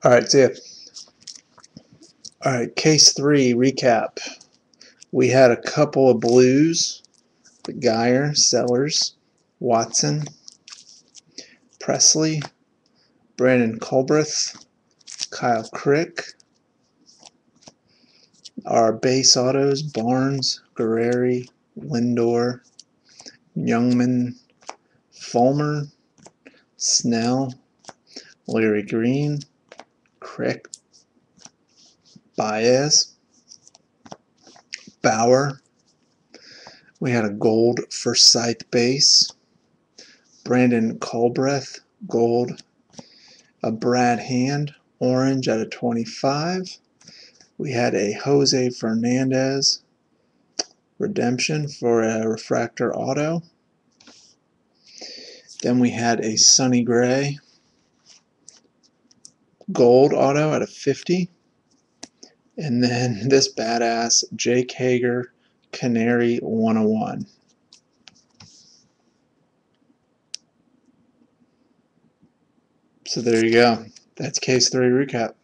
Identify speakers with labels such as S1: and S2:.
S1: Alright, see ya. Alright, case 3 recap. We had a couple of blues. Geyer, Sellers, Watson, Presley, Brandon Culbreth, Kyle Crick. Our base autos: Barnes, Guerreri, Lindor, Youngman, Fulmer, Snell, Larry Green, Crick, Baez, Bauer. We had a gold Forsythe base. Brandon Culbreth, gold. A Brad Hand, orange out of 25. We had a Jose Fernandez redemption for a refractor auto. Then we had a Sonny Gray gold auto out of 50. And then this badass Jake Hager Canary 101. So there you go. That's case 3 recap.